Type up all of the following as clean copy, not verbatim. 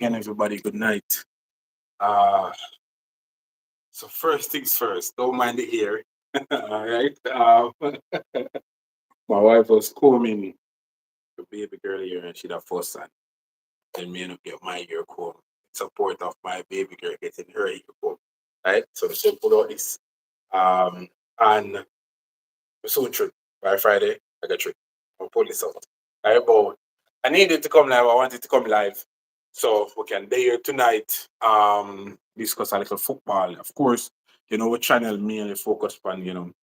again, everybody. Good night. Uh, so first things first, don't mind the ear. All right. My wife was combing the baby girl here, and she had first son. Then me end up get my ear comb in support of my baby girl getting her ear comb. Right. So the simple out this. And we soon trip by Friday. I got trip. I'll pull this out. Right, but I needed to come live. I wanted to come live. So we can be here tonight, discuss a little football. Of course, we channel mainly focus on,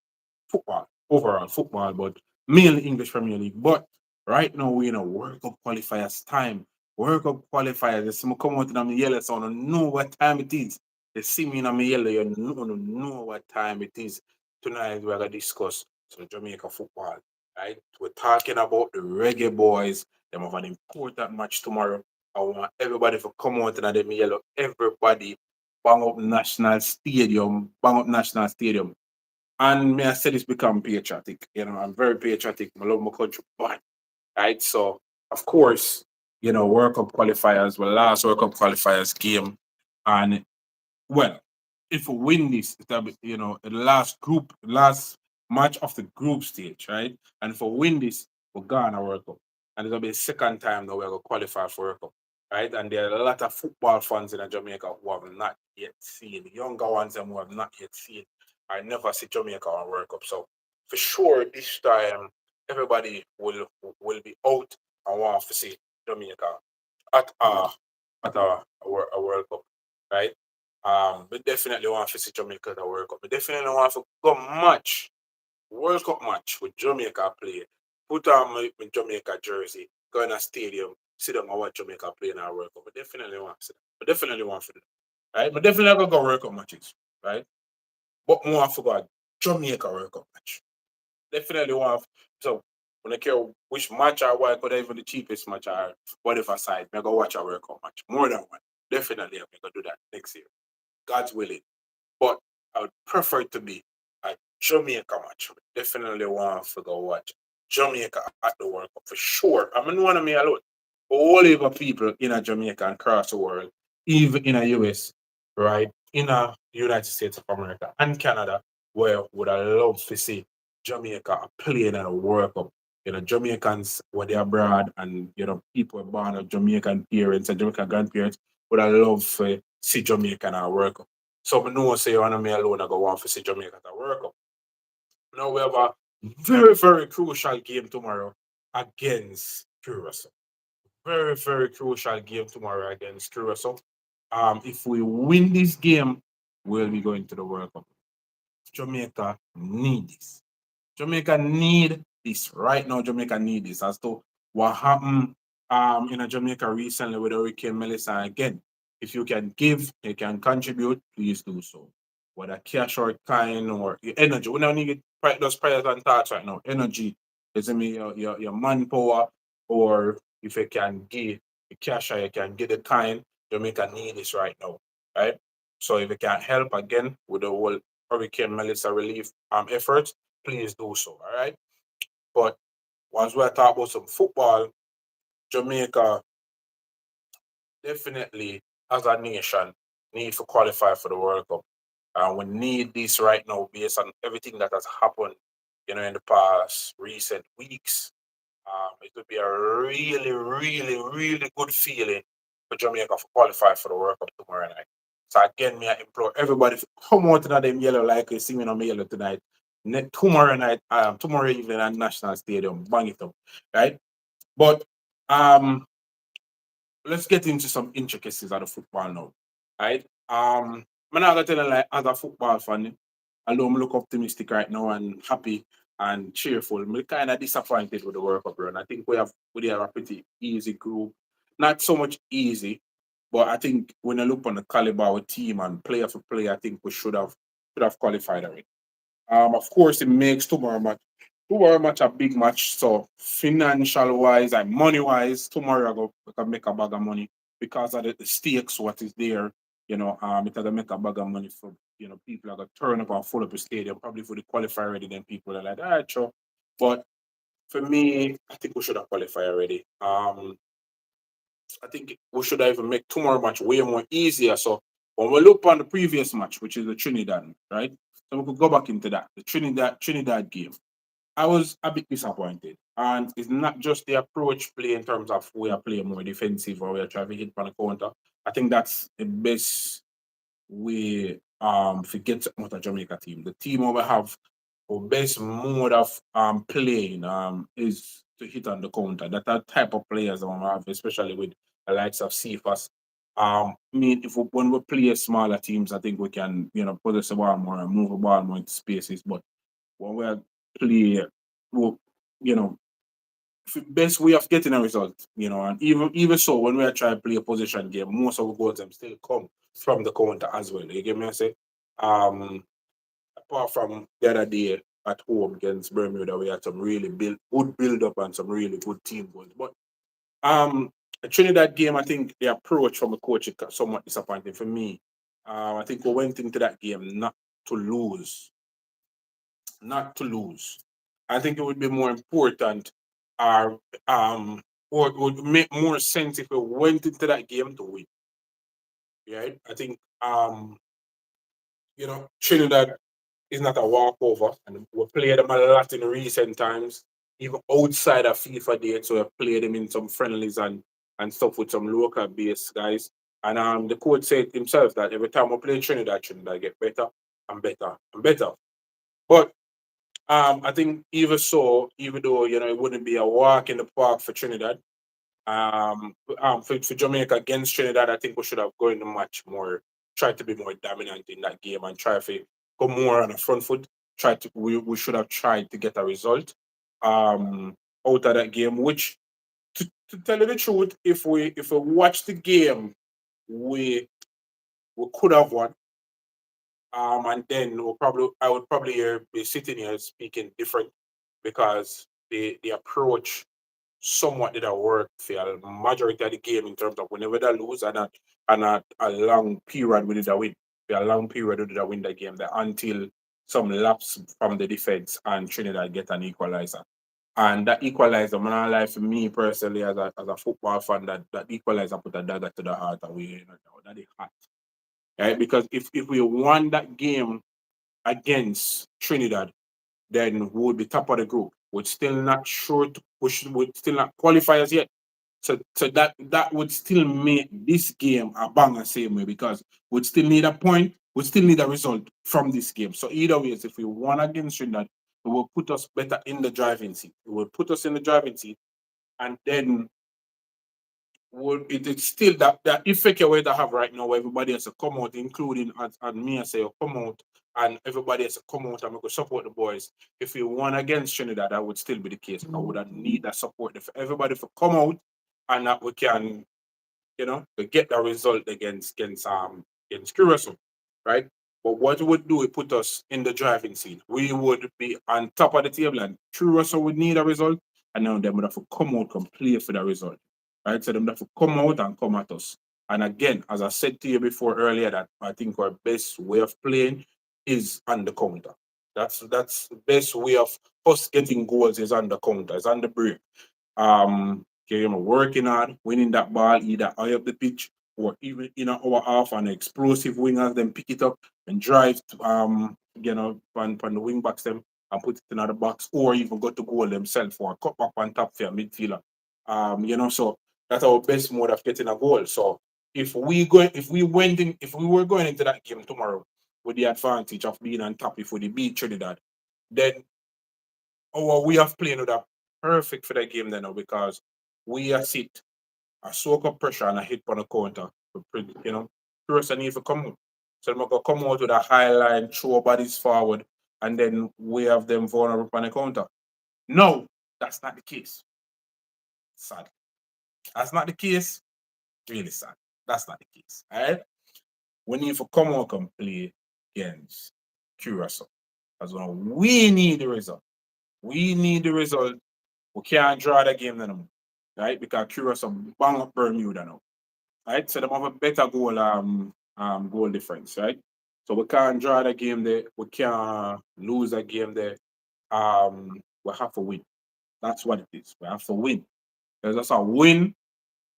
football, overall football, but mainly English Premier League. But right now we're in a World Cup qualifiers time. World Cup qualifiers, they see me come out in my yellow, so I don't know what time it is. They see me in my yellow, you know what time it is. Tonight we're gonna discuss some Jamaica football. Right? We're talking about the reggae boys. They have an important match tomorrow. I want everybody to come out in them yellow. Everybody bang up national stadium. And may I say this become patriotic. I'm very patriotic. I love my country. But right, so of course, World Cup qualifiers, well, last World Cup qualifiers game. And well, if we win this, it'll be, the last match of the group stage, right? And if we win this, we're gonna World Cup. And it'll be the second time that we're gonna qualify for World Cup. Right? And there are a lot of football fans in Jamaica who have not yet seen, the younger ones them who have not yet seen. I never see Jamaica on World Cup. So for sure this time everybody will be out and want to see Jamaica at a World Cup, right? But definitely want to see Jamaica at the World Cup. But definitely want to go match World Cup match with Jamaica play. Put on my Jamaica jersey, go in a stadium, sit down and watch Jamaica play in our World Cup. But definitely want to see that. But definitely want to do that. Right? But definitely gonna go World Cup matches, right? But more I forgot Jamaica World Cup match. Definitely want so when I care which match I watch, or even the cheapest match or whatever side, I go watch a World Cup match. More than one. Definitely I'm gonna do that next year. God's willing. But I would prefer it to be a Jamaica match. Definitely want to go watch Jamaica at the World Cup for sure. I mean, one of me alone. All over people in a Jamaica and across the world, even in a US, right? In a United States of America and Canada, where would I love to see Jamaica playing in a World Cup. Jamaicans when they're abroad and people born of Jamaican parents and Jamaican grandparents would I love to see Jamaica in a World Cup. So I know say you and me alone I go want to see Jamaica at a World Cup. Now we have a very, very crucial game tomorrow against Curaçao. Very, very crucial game tomorrow against Curaçao. If we win this game, we'll be going to the World Cup. Jamaica need this. Jamaica need this right now. Jamaica need this as to what happened in a Jamaica recently with Hurricane Melissa. Again, if you can give, you can contribute, please do so. Whether cash or kind or your energy. We don't need those prayers and thoughts right now. Energy is me your manpower, or if you can give the cash or you can get the kind, Jamaica need this right now. Right? So if you can help again with the whole Hurricane Melissa relief efforts, please do so. All right. But once we talk about some football, Jamaica definitely as a nation need to qualify for the World Cup. And we need this right now based on everything that has happened, in the past recent weeks. It would be a really, really, really good feeling for Jamaica to qualify for the World Cup tomorrow night. So again, me I implore everybody to come out to them yellow like you see me on my yellow tonight. Tomorrow night, tomorrow evening at National Stadium, bang it up, right? But um, let's get into some intricacies of the football now, right? I'm not gonna tell you like as a football fan, although I'm look optimistic right now and happy and cheerful, I'm kind of disappointed with the World Cup run. I think we have a pretty easy group, not so much easy, but I think when I look on the caliber of team and player for player, I think we should have qualified already. Of course, it makes tomorrow match a big match. So financial wise and money wise, tomorrow we can make a bag of money because of the stakes. What is there? It can make a bag of money for people are gonna turn up and full up the stadium. Probably for the qualifier already, then people are like, all right, sure. But for me, I think we should have qualified already. I think we should even make tomorrow match way more easier. So when we look on the previous match, which is the Trinidad, right? So we could go back into that, the Trinidad game. I was a bit disappointed. And it's not just the approach play in terms of we are playing more defensive or we are trying to hit on a counter. I think that's the best way forget about the Jamaica team. The team we have our best mode of playing is to hit on the counter. That type of players that we have, especially with the likes of Cephas. I mean, if we, when we play smaller teams, I think we can, possess the ball more and move the ball more into spaces. But when we play, well, you know, best way of getting a result, and even so, when we are trying to play a position game, most of the goals them still come from the counter as well. You get me? I say, um, apart from the other day at home against Bermuda, we had some really good build up and some really good team goals. But the Trinidad game, I think the approach from the coach is somewhat disappointing for me. I think we went into that game to lose, not to lose. I think it would be more important, or or it would make more sense if we went into that game to win. Right? I think Trinidad is not a walkover, and we played them a lot in recent times, even outside of FIFA dates. So we played them in some friendlies and stuff with some local based guys. And the coach said himself that every time we play Trinidad get better and better and better. But I think even so, even though it wouldn't be a walk in the park for Trinidad, for Jamaica against Trinidad, I think we should have gone the match more, try to be more dominant in that game and try to go more on the front foot. We should have tried to get a result out of that game. Which, to tell you the truth, if we watch the game, we we could have won. And then I would probably be sitting here speaking different because the approach somewhat did not work for a majority of the game in terms of whenever they lose and a long period we did a win. For a long period we did a win the game there until some laps from the defense and Trinidad get an equalizer. And that equalizer, man, life for me personally as a football fan, that equalizer put a dagger to the heart away. That is hot. Right? Because if we won that game against Trinidad, then we would be top of the group. We're still not sure to push, would still not qualify as yet. So that would still make this game a banger same way because we'd still need a point, we'd still need a result from this game. So either way, if we won against Trinidad, it will put us better in the driving seat. It will put us in the driving seat, and then it's still that effect away to have right now where everybody has to come out, including and me, I say come out and everybody has to come out and we could support the boys. If we won against Trinidad, that would still be the case. I would need that support. If everybody to come out and that we can, to get the result against Curaçao, right? But what it would do, it put us in the driving seat. We would be on top of the table, and Curaçao would need a result, and now they would have to come out and play for the result, right? So they would have to come out and come at us. And again, as I said to you before earlier, that I think our best way of playing is on the counter. That's the best way of us getting goals is on the counter, is on the break. Working hard, winning that ball either high up the pitch or even in our half and explosive wingers, then pick it up and drive on the wing backs them and put it in the box or even go to goal themselves or cut back on top for a midfielder. So that's our best mode of getting a goal. So if we were going into that game tomorrow with the advantage of being on top if we beat Trinidad, then our way of playing would have perfect for that game then now because we are sit, a soak up pressure and a hit on the counter. Person need to come out. So they're going to come out with a high line, throw bodies forward, and then we have them vulnerable on the counter. No, that's not the case. Sad. That's not the case. Really sad. That's not the case. All right? We need to come out and play against Curaçao. As well, we need the result. We need the result. We can't draw the game then, right? Because Curaçao bang up Bermuda now, right? So they have a better goal difference, right? So we can't draw the game there. We can't lose a game there. We have to win. That's what it is. We have to win. There's just a win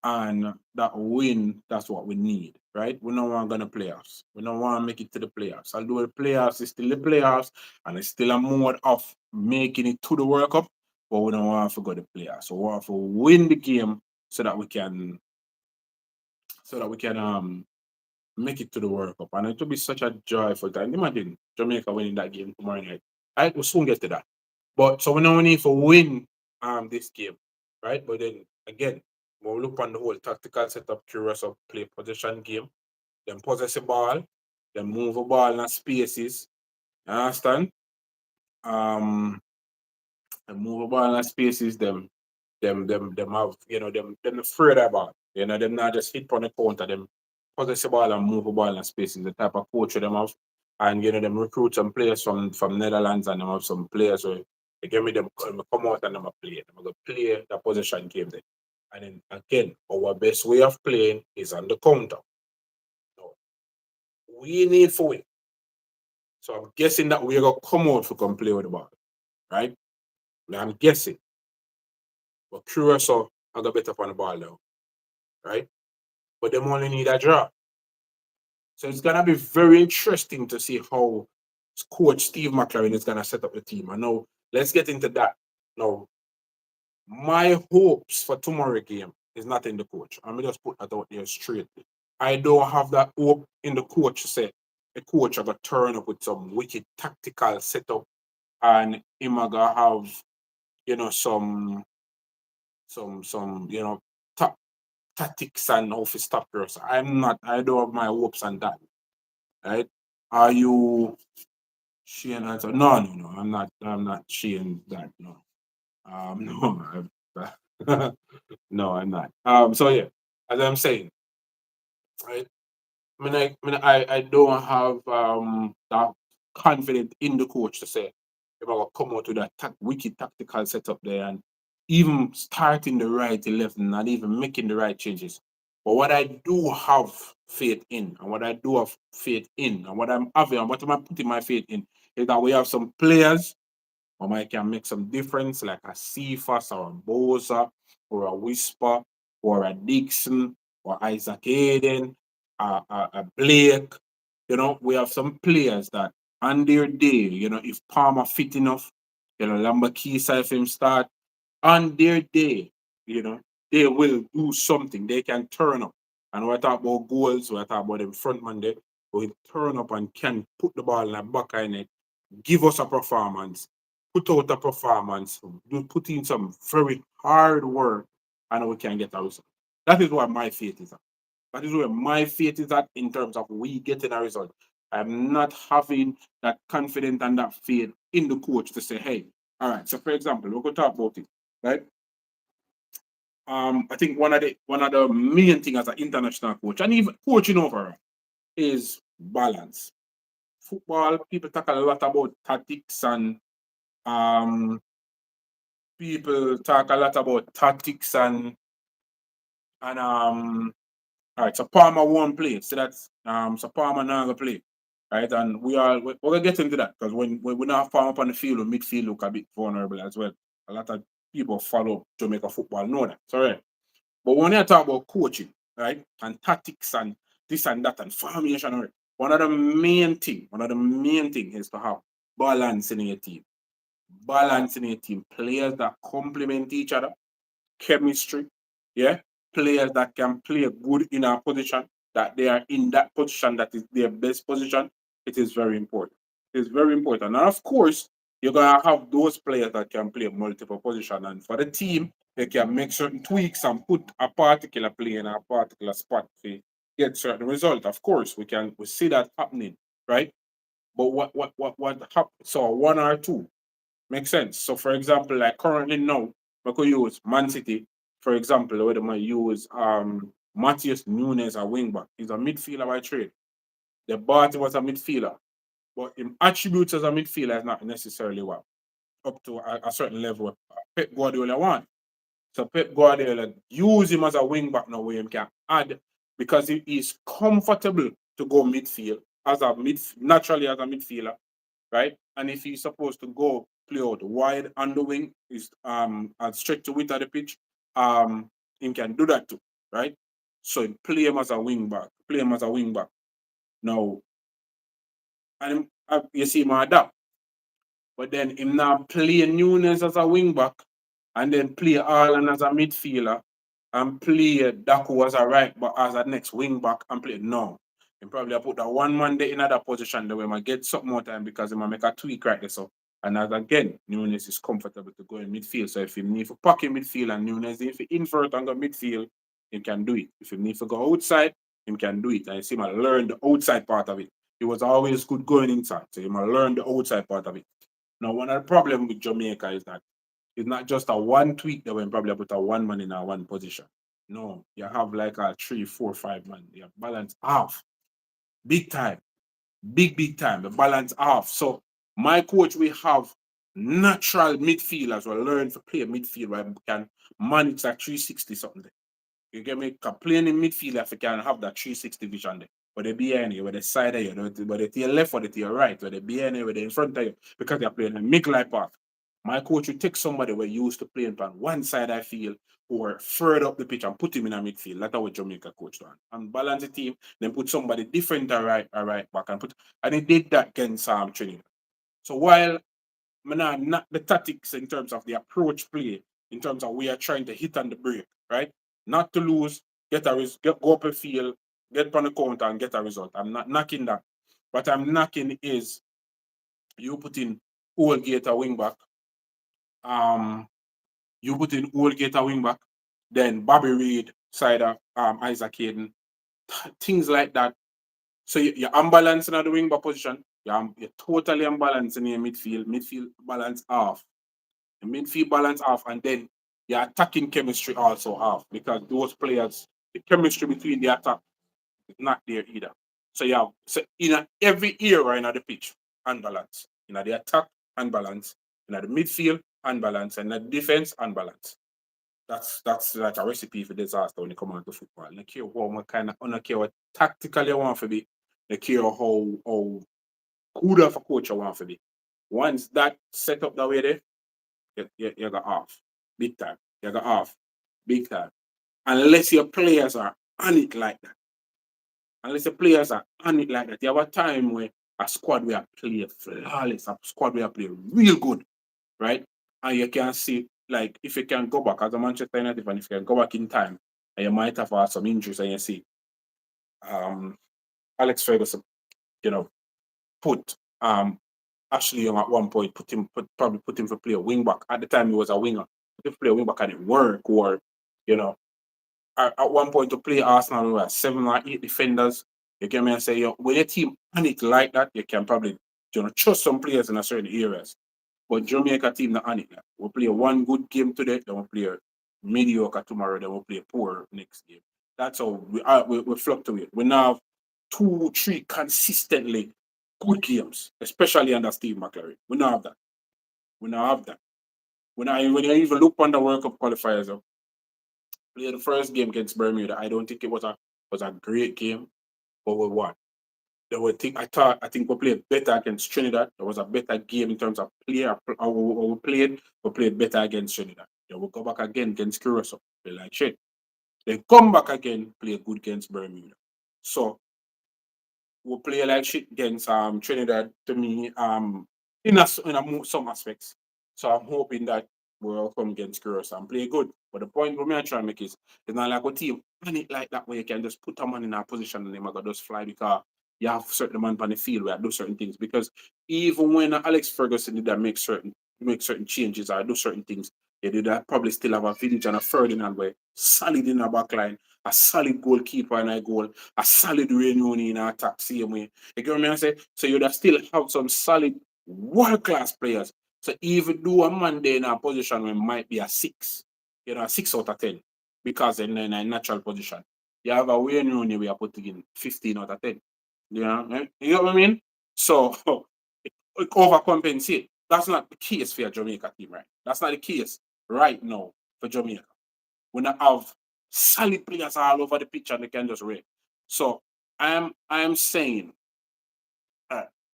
And that win, that's what we need, right? We don't want to go to playoffs. We don't want to make it to the playoffs. Although the playoffs is still the playoffs and it's still a mode of making it to the World Cup, but we don't want to go to the playoffs. So we want to win the game so that we can make it to the World Cup. And it will be such a joyful time. Imagine Jamaica winning that game tomorrow night. Right? We'll soon get to that. But so we know we need to win this game, right? But then again, when we look on the whole tactical setup, Curaçao play possession game, then possess the ball, then move the ball in the spaces. You understand? And move the ball in the spaces, them have, them afraid about. Them not just hit on the counter, them possess the ball and move the ball in the spaces, the type of coach them have. And them recruit some players from Netherlands and them have some players who they give me them come out and them a play. Them go play the possession game then. And then again, our best way of playing is on the counter. So we need for win. So I'm guessing that we're gonna come out to come play with the ball, right? I'm guessing. But Curaçao I got better on the ball now, right? But them only need a draw. So it's gonna be very interesting to see how coach Steve McLaren is gonna set up the team. And now let's get into that. Now, my hopes for tomorrow game is not in the coach. I'm just put that out there straight. I don't have that hope in the coach to say the coach are gonna turn up with some wicked tactical setup and him gonna have, some ta- tactics and how to stop us. I don't have my hopes on that. Right? Are you Shane answer? No, no, no. I'm not Shane that. No. No. No, I'm not. So yeah, as I'm saying, right? I don't have that confidence in the coach to say if I will come out with that wicked tactical setup there and even starting the right 11 and even making the right changes. But what I do have faith in, and what I do have faith in, and what I'm having, and what am I putting my faith in, is that we have some players or I can make some difference, like a Cephas or a Bosa or a Whisper or a Dixon or Isaac Aiden, a Blake. We have some players that on their day, if Palmer fit enough, Lamba Kisa if him start, on their day, you know, they will do something. They can turn up. And when I talk about goals, when I talk about them front man there, will turn up and can put the ball in the back of the net, give us a performance, put out a performance, put in some very hard work, and we can get a result. That is what my faith is at. That is where my faith is at in terms of we getting a result. I'm not having that confidence and that faith in the coach to say, hey, all right. So for example, we're gonna talk about it, right? I think one of the main things as an international coach and even coaching overall is balance. Football, people talk a lot about tactics um and all right, so Palmer won't play. So that's so Palmer not gonna play. Right, and we're gonna get into that because when we not Palmer up on the field, the midfield look a bit vulnerable as well. A lot of people follow Jamaica football know that. Sorry. But when you talk about coaching, right, and tactics and this and that and formation, right, one of the main thing is to have balance in your team. Balance in your team. Players that complement each other, chemistry, yeah. Players that can play good in a position, that they are in that position that is their best position. It is very important. It is very important. And of course, you're gonna have those players that can play multiple positions. And for the team, they can make certain tweaks and put a particular play in a particular spot to get certain result. Of course, we see that happening, right? But what happened? So one or two makes sense. So for example, like currently now, I could use Man City, for example, whether I use Matthias Nunes a wing back. He's a midfielder by trade. The Barty was a midfielder, but in attributes as a midfielder is not necessarily well up to a certain level Pep Guardiola want. So Pep Guardiola use him as a wing back now where he can add because he is comfortable to go midfield as a naturally as a midfielder, right? And if he's supposed to go play out wide on the wing, is and stretch the width of the pitch, he can do that too. right? So he play him as a wing back, play him as a wing back. Now, and you see him adapt. But then him now play Nunes as a wing back and then play Haaland as a midfielder and play Daku as a right back as a next wing back and play no. And probably I put that one man there in other position that we might get something more time because he might make a tweak right there. So and as again, Nunes is comfortable to go in midfield. So if he need to pack in midfield and Nunes if he invert and go midfield, he can do it. If he need to go outside, he can do it. And you see him learn the outside part of it. He was always good going inside. So he might learn the outside part of it. Now, one of the problem with Jamaica is that it's not just a one tweak that when probably put a one man in a one position. No, you have like a 3, 4, 5 man. You have balance half. Big time. Big time. The balance half. So my coach will have natural midfielders will learn to play midfield where we can manage that 360 something. You get me? Playing in midfield if you can have that 360 vision there. Whether they be any, whether side of you, whether to your left or to your right, whether they be any, whether in front of you, because you're playing a mid-life path. My coach will take somebody who used to playing on one side I feel or further up the pitch and put him in a midfield. That's what Jamaica coach done. And balance the team, then put somebody different a right back and he did that against Trinidad. So while not the tactics in terms of the approach play, in terms of we are trying to hit on the break, right? Not to lose, go up a field, get on the counter and get a result. I'm not knocking that. What I'm knocking is you put in Oldgate a wing back, um, you put in Oldgate a wing back, then Bobby Reed, Sider, Isaac Hayden, things like that. So you're unbalanced in the wing back position. You're totally unbalanced in your midfield balance off. The midfield balance off, and then your attacking chemistry also off because those players, the chemistry between the attack is not there either. So you have in every era in the pitch, unbalance. In the attack, unbalance. In the midfield, unbalance. And the defense, unbalance. That's like a recipe for disaster when you come on to football. I care what kind of, I don't care what tactically you want to be. I care how good of a coach you want to be. Once that set up that way there, you got off. Big time. You got off. Big time. Unless your players are on it like that. Unless the players are on it like that. You have a time where a squad will play flawless, a squad will play real good, right? And you can see, like, if you can go back as a Manchester United fan, if you can go back in time, and you might have had some injuries, and you see um, Alex Ferguson, you know, put Ashley Young at one point, probably put him for play a wing back. At the time, he was a winger. Put him to play a wing back and it worked. Or, you know, at one point to play Arsenal, we were 7 or 8 defenders. You get me? And say, when your team panic like that, you can probably, trust some players in a certain areas. But Jamaica team not on it. Like. We'll play one good game today, then we'll play a mediocre tomorrow, then we'll play poor next game. That's how we fluctuate. We now have 2, 3 consistently good games, especially under Steve McClary. We now have that. We now have that. When you even look on the World Cup qualifiers, play the first game against Bermuda. I don't think it was a great game, but we won. I think we played better against Trinidad. There was a better game in terms of play. How we played better against Trinidad. Then we'll go back again against Curaçao. Play like shit. Then come back again, play good against Bermuda. So we'll play like shit against Trinidad to me some aspects. So I'm hoping that we'll come against Curaçao and play good. But the point we are trying to make is it's not like a team panic like that where you can just put a man in a position and they might just fly because you have certain man on the field where do certain things. Because even when Alex Ferguson did that make certain changes or do certain things, they did that probably still have a Village and a Ferdinand where solid in the back line, a solid goalkeeper in a goal, a solid Reunion in attack same way. You get what I say? So you'd have still have some solid world class players. So even though a man there in a position where might be a 6, a 6 out of 10, because in a natural position, you have a Wayne Rooney where you putting in 15 out of 10. You know what I mean? So it overcompensate. That's not the case for a Jamaica team, right? That's not the case right now for Jamaica. We not have solid players all over the pitch and they can just rate. So I am saying,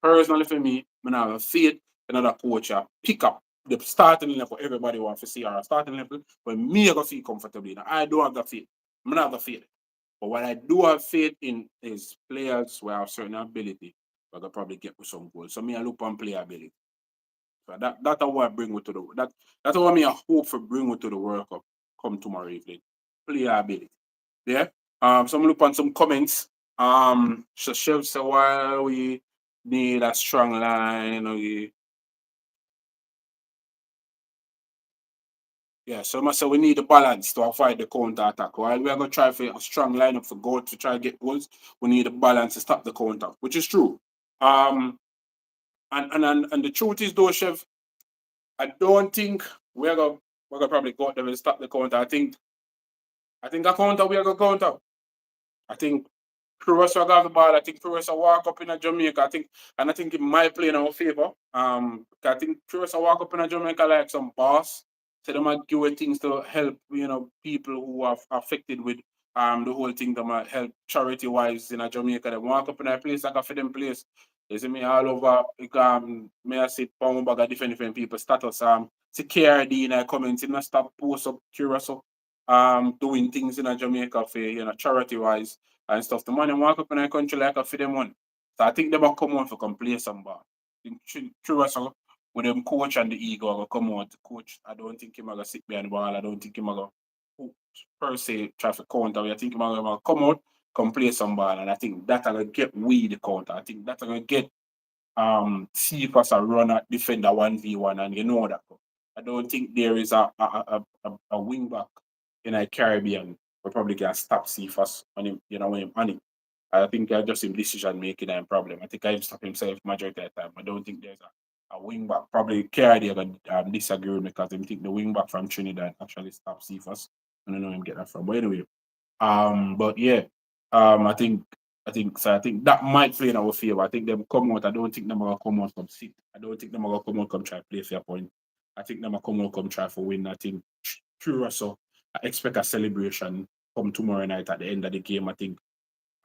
personally for me, when I have faith another coach pick up the starting level everybody wants to see or a starting level when me I go feel comfortably. Now, I don't have that faith. I'm not gonna faith. But what I do have faith in is players who have certain ability, but they'll probably get with some goals. So me I look on player ability. So that's what I bring with to that's what me I hope for bring with to the World Cup come tomorrow evening. Player ability. Yeah. So I'm look on some comments. So Chef said why we need a strong line. Yeah, so I say we need a balance to avoid the counter attack. While we are gonna try for a strong lineup for goal to try to get goals, we need a balance to stop the counter, which is true. Um, and the truth is though, Chef, I don't think we're gonna probably go out there and stop the counter. I think a counter we are gonna counter. I think Curaçao got the ball. I think Curaçao walk up in a Jamaica. I think it might play in our favor. I think Curaçao walk up in a Jamaica like some boss. So they might give away things to help, people who are affected with the whole thing. They might help charity wise in a Jamaica. They walk up in a place like a for them place. You see me all over. May I say, pound bag of different people status. Security in a comments. You know, stop post up Curaçao. Doing things in a Jamaica for charity wise and stuff. The money walk up in a country like a for them one. So I think they will come on for come play some ball. Curaçao with them coach and the ego will come out. The coach, I don't think he's gonna sit behind the ball. I don't think he's gonna per se try to counter. I think he's gonna come out, come play some ball, and I think that gonna get we the counter. I think that gonna get see if us a run at defender 1v1 and you know that. I don't think there is a wing back in a Caribbean. We probably can stop Cephas on him, when him on him. I think just him decision making and problem. I think I stop himself majority of the time. I don't think there's a wing back. Probably Caribbean gonna disagree with me because I think the wing back from Trinidad actually stops Cephas. I don't know where him get that from. But anyway, but yeah, I think so. I think that might play in our favor. I think them come out. I don't think them are gonna come out come sit. I don't think them are gonna come out come try play fair point. I think them are come out come try for win. I think Curaçao. I expect a celebration come tomorrow night at the end of the game. I think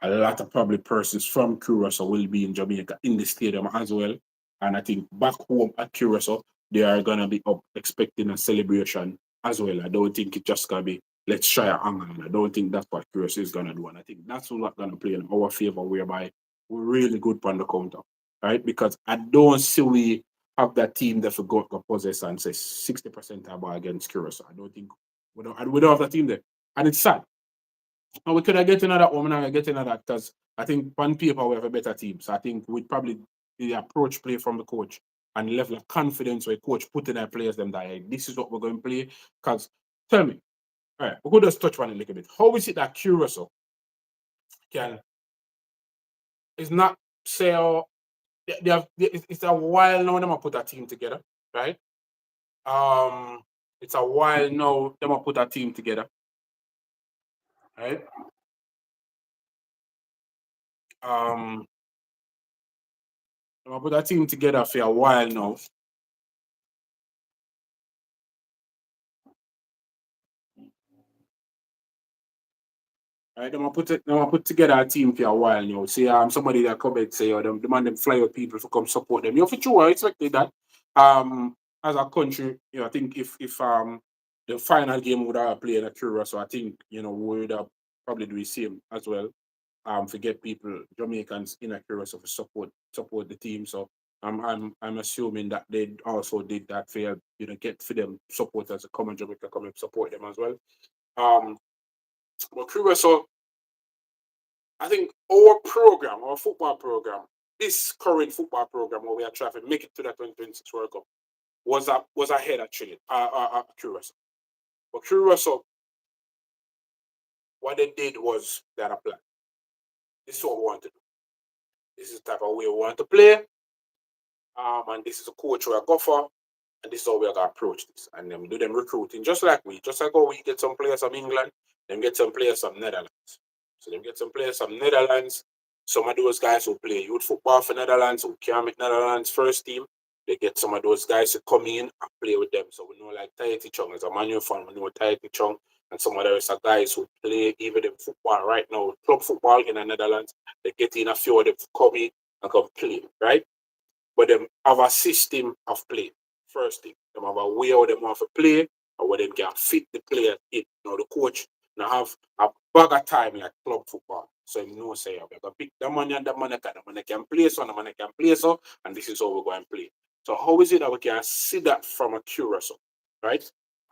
a lot of probably persons from Curaçao will be in Jamaica in the stadium as well. And I think back home at Curaçao, they are gonna be up expecting a celebration as well. I don't think it's just gonna be let's try a hang. I don't think that's what Curaçao is gonna do. And I think that's what's gonna play in our favor, whereby we're really good on the counter. Right? Because I don't see we have that team that forgot to possess and say 60% about against Curaçao. I don't think we don't have that team there. And it's sad. And we could have get another one and get another because I think on paper we have a better team. So I think we'd probably the approach play from the coach and level of confidence where coach put in their players them that hey, this is what we're going to play. Because tell me, all right, we're going to just touch on it a little bit. How is it that Curaçao can is not say it's a while now them put a team together, right? It's a while now them put a team together, right? Um, them put a team together for a while now. Right, them put together a team for a while now. See, somebody that come and say, them demand them fly out people to come support them. For sure, I expected that. As a country, I think if the final game would have played at Curaçao, I think we would have probably do the same as well. To get people Jamaicans in a Curaçao to support the team. So I'm assuming that they also did that for get for them supporters to come and Jamaica come and support them as well. Um, but Curaçao. I think our football program, this current football program where we are trying to make it to the 2026 World Cup was ahead actually. Curaçao. But Curaçao, what they did was they had a plan. This is what we want to do. This is the type of way we want to play. And this is a coach we are go for. And this is how we're gonna approach this. And then we do them recruiting just like how we get some players from England, then get some players from Netherlands. So them get some players from Netherlands. Some of those guys who play youth football for Netherlands, who can make Netherlands first team. They get some of those guys to come in and play with them. So we know like Tahiti Chung is a manual fan, we know Tahiti Chung and some of the rest of guys who play even in football right now, club football in the Netherlands. They get in a few of them to come in and come play, right? But them have a system of play. First thing, them have a way how them want to play, or where them can fit the player in. The coach now have bag of time like club football. So you know say we're gonna pick the money can play so, the money can play so, and this is how we're going to play. So how is it that we can see that from a Curaçao, right?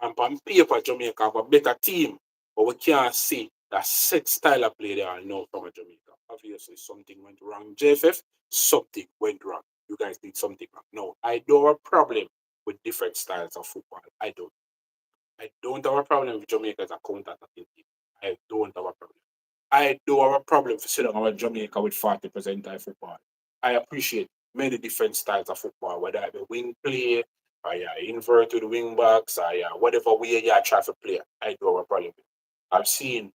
And on paper Jamaica have a better team, but we can't see that set style of play there now from a Jamaica. Obviously something went wrong. JFF, something went wrong. You guys did something wrong. No, I don't have a problem with different styles of football. I don't have a problem with Jamaica as a counter-attacking team. I don't have a problem. I don't have a problem for sitting on Jamaica with 40% type football. I appreciate many different styles of football, whether it be wing play, or yeah, invert to the wing backs, or yeah, whatever way you try to play. I don't have a problem with. I've seen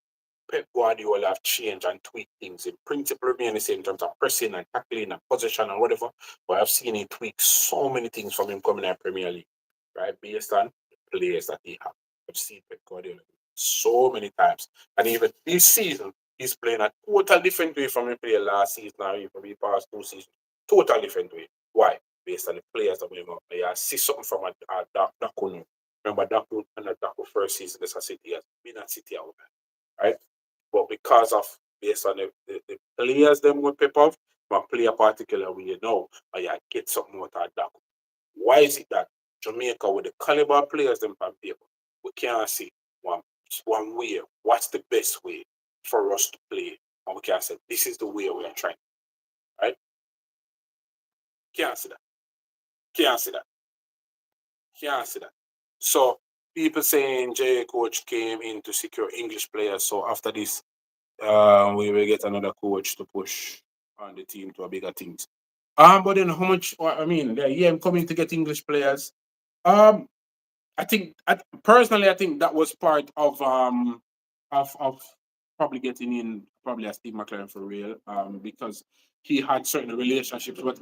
Pep Guardiola have changed and tweak things. In principle, remain the same in terms of pressing and tackling and position and whatever. But I've seen him tweak so many things from him coming in Premier League, right? Based on the players that he have. I've seen Pep Guardiola so many times. And even this season, he's playing a total different way from he played last season or even the past 2 seasons. Total different way. Why? Based on the players that we have. I see something from a Daku. Remember Daku and the Daku first season as a City has been at City out, right? But because of based on the players them we pick off, my player particular we know, I get something out of that. Why is it that Jamaica with the caliber of players them on paper, we can't see one one way, what's the best way for us to play? And we can say this is the way we are trying, right? Can't see that. Can't see that. Can't see that. So people saying J coach came in to secure English players. So after this, we will get another coach to push on the team to a bigger things. But then how much? I mean, yeah, I'm coming to get English players. Um, I think personally, I think that was part of probably getting in probably a Steve McLaren for real. Because he had certain relationships, but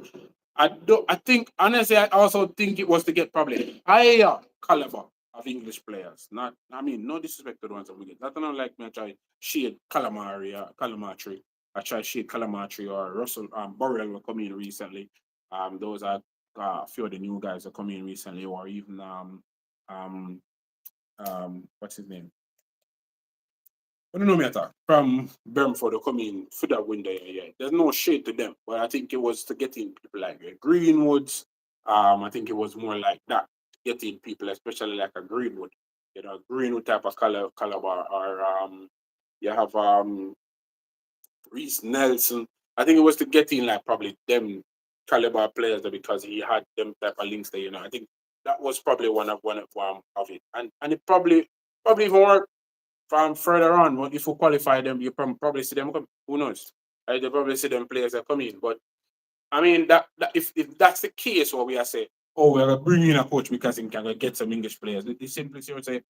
I don't. I think honestly, I also think it was to get probably higher caliber of English players. Not, I mean, no disrespect to the ones that we get. Not like me. I try shade Calamatri. I try shade Calamatri or Russell Burrell were coming in recently. Those are a few of the new guys that come in recently, or even um what's his name? I don't know matter from Brentford to come in for that window. Yeah. There's no shade to them, but I think it was to get in people like Greenwoods. I think it was more like that, getting people, especially like a Greenwood, Greenwood type of caliber, or you have Reese Nelson. I think it was to get in like probably them caliber players there because he had them type of links there. I think that was probably one of it, and it probably even worked from further on. But if you qualify them, you probably see them come. Who knows? Right? They probably see them players that come in. But I mean that if that's the case, what we are saying, oh, we're gonna bring in a coach because he can get some English players. They simply say,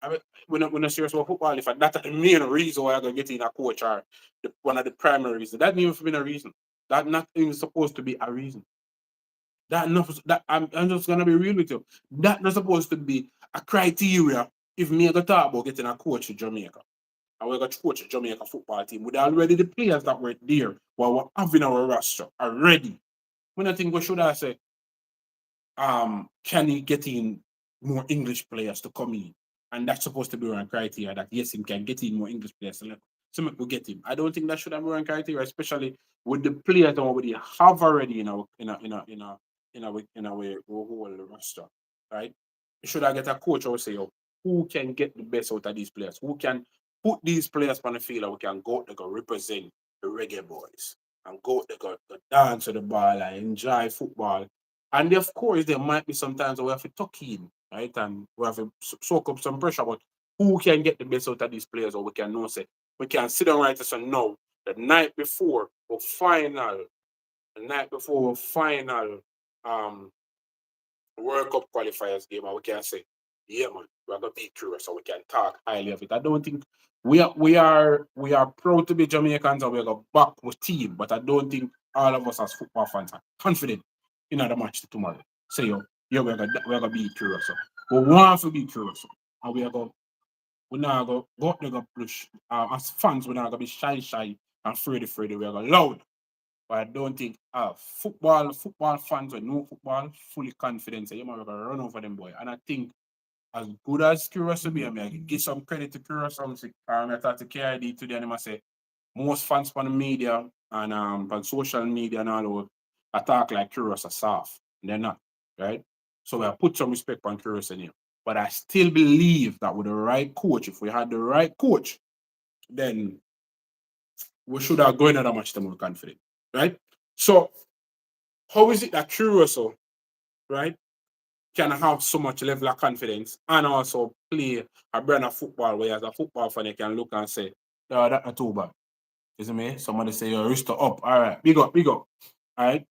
I mean, we're not serious about football. If that's the main reason why I'm gonna get in a coach, or one of the primary reasons, that didn't even been a reason. That not even supposed to be a reason. That not that I'm just gonna be real with you. That not supposed to be a criteria if me I go talk about getting a coach in Jamaica. And we're gonna coach a Jamaica football team with already the players that were there while we're having our roster already. When I think we should have said can he get in more English players to come in? And that's supposed to be one criteria that yes, he can get in more English players. So we get him. I don't think that should have been one criteria, especially with the players that already have already in our whole roster, right? You should have get a coach or say, who can get the best out of these players? Who can put these players on the field and we can go to go represent the reggae boys and go to go dance to the ball and enjoy football, and of course, there might be sometimes we have to tuck in, right? And we have to soak up some pressure. But who can get the best out of these players, or we can know say we can sit down right and no, the night before the final um World Cup qualifiers game, and we can say, yeah, man, we're gonna be curious, so we can talk highly of it. I don't think we are proud to be Jamaicans and we're gonna back with team, but I don't think all of us as football fans are confident in the match tomorrow. Say yeah, we're gonna be curious. We want to be curious. And we're not gonna go up there go push. As fans, we're not gonna be shy and afraid. We're gonna loud. But I don't think football fans with no football fully confident say, you might run over them boy. And I think as good as Curaçao be, I mean, I give some credit to Curaçao. I talked to KID today, and I say most fans from the media and on social media and all over attack like Curaçao soft. They're not, right? So I put some respect on Curaçao name. But I still believe that with the right coach, if we had the right coach, then we should have gone at a much more confident, right? So how is it that Curaçao, right, can have so much level of confidence and also play a brand of football where as a football fan you can look and say, oh, that's not too bad. Isn't me? Somebody say your wrist up. All right, big up, big up. All right.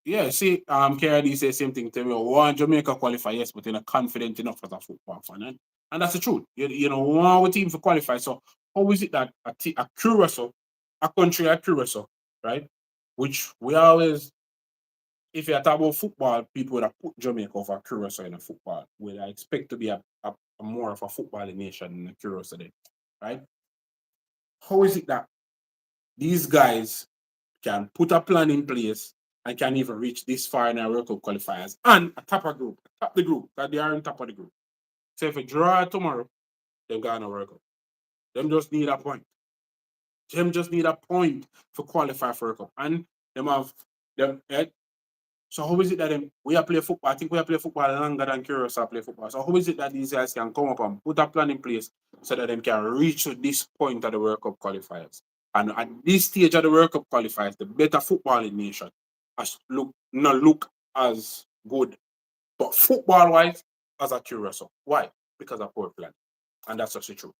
Yeah, see, KRD say same thing to me. One Jamaica qualify, yes, but you're not confident enough as a football fan. And that's the truth. You know, one team for qualify. So how is it that a Curaçao, a country like Curaçao, right? Which we always, if you talk about football, people would have put Jamaica over Curaçao in a football. Where I expect to be a more of a footballing nation than a Curaçao then, right? How is it that these guys can put a plan in place and can even reach this far in our World Cup qualifiers and a top of group, top the group, because they are on top of the group. So if we draw tomorrow, they've got no World Cup. Them just need a point. Them just need a point for qualify for World Cup. And them have them. So how is it that we are play football? I think we are play football longer than Curaçao play football. So how is it that these guys can come up and put a plan in place so that they can reach to this point of the World Cup qualifiers? And at this stage of the World Cup qualifiers, the better footballing nation has not look as good, but football wise, as a Curaçao. Why? Because of poor plan, and that's actually true,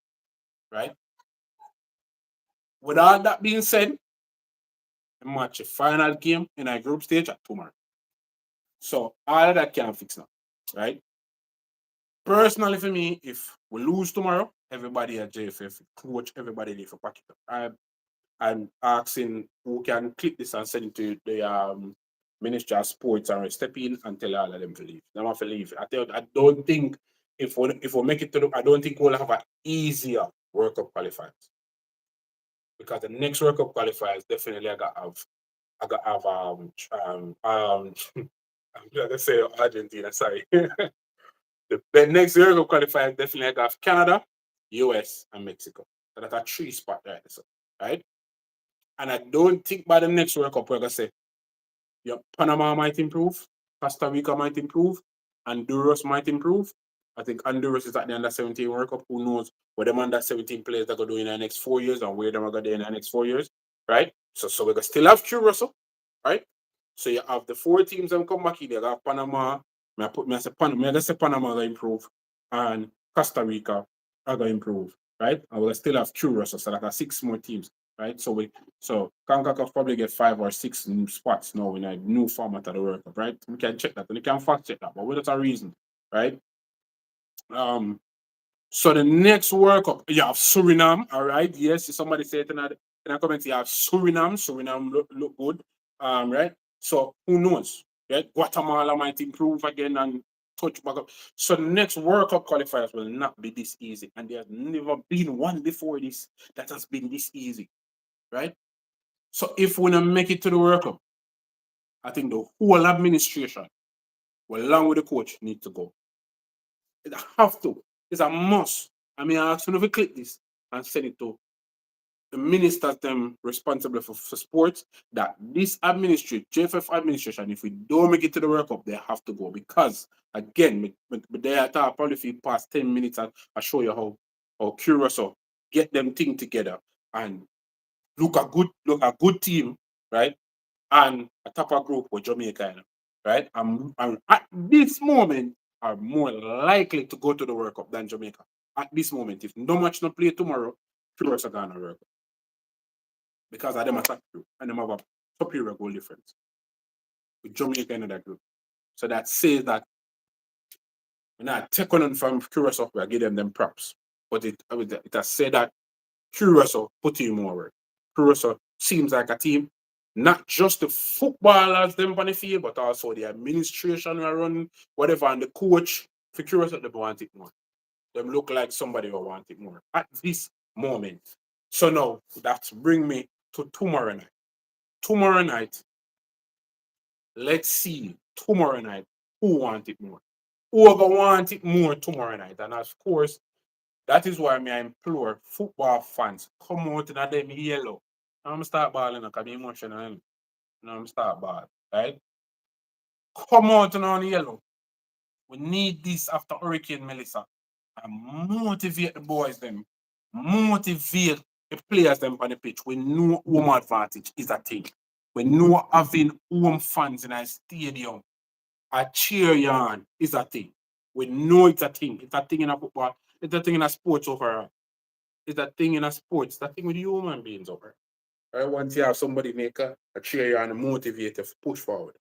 right? With all that being said, the match, the final game in our group stage at tomorrow. So all of that can fix now, right? Personally, for me, if we lose tomorrow, everybody at JFF, coach, everybody there for pack it up. I'm asking who can clip this and send it to the Ministry of Sports and step in and tell all of them to leave. Them have to leave. I don't think if we make it to I don't think we'll have an easier World Cup qualifiers because the next World Cup qualifiers definitely I got have I'm gonna say Argentina. Sorry. The next Euro qualifier definitely have Canada, US, and Mexico. So that's a three spot right there. So, right? And I don't think by the next World Cup we're gonna say, yeah, Panama might improve, Costa Rica might improve, Honduras might improve. I think Honduras is at the under 17 World Cup. Who knows what them under 17 players are gonna do in the next 4 years and where them are gonna do in the next 4 years, right? So we're gonna still have Curaçao, right? So you have the four teams that come back in. You got Panama. I say Panama. I say Panama gonna improve, and Costa Rica are gonna improve, right? And we'll still have Curaçao, so like six more teams, right? So CONCACAF probably get 5 or 6 new spots now in a new format of the World Cup, right? We can check that, and we can fact check that, but without a reason, right? So the next World Cup, you have Suriname, all right? Yes, somebody said in a comment, you have Suriname. Suriname look good, right? So who knows, right? Guatemala might improve again and touch back up. So the next World Cup qualifiers will not be this easy, and there's never been one before this that has been this easy, right? So if we don't make it to the World Cup, I think the whole administration, well, along with the coach, need to go. It have to. It's a must. I mean, I ask you to click this and send it to the ministers them responsible for sports that this administration, JFF administration, if we don't make it to the World Cup, they have to go because again, they are probably for the past 10 minutes and I show you how curious or get them thing together and look a good team, right? And a tougher group with Jamaica, right? And at this moment are more likely to go to the World Cup than Jamaica. At this moment, if no match not play tomorrow, Curaçao are gonna World Cup because of them attack group and them have a superior goal difference with Jamaica in that group. So that says that we're not taking on from Curaçao, we're giving them props. But it has said that Curaçao put in more work. Curaçao seems like a team, not just the footballers them on the field, but also the administration who run whatever and the coach for Curaçao they want it more. Them look like somebody who want it more at this moment. So now that bring me to tomorrow night. Tomorrow night, let's see tomorrow night who want it more? Who gonna want it more tomorrow night? And of course, that is why I implore football fans, come out in a them yellow. I'm start balling, because I'm emotional. I'm start balling, right? Come out in on yellow. We need this after Hurricane Melissa. And motivate the boys them. Motivate the players them on the pitch. We know home advantage is a thing. We know having home fans in a stadium, a cheer yarn is a thing. We know it's a thing. It's a thing in a football. It's a thing in a sports overall. It's a thing in a sports. It's a thing with human beings over. Right? Once you have somebody make a cheer yarn and motivate to push forward.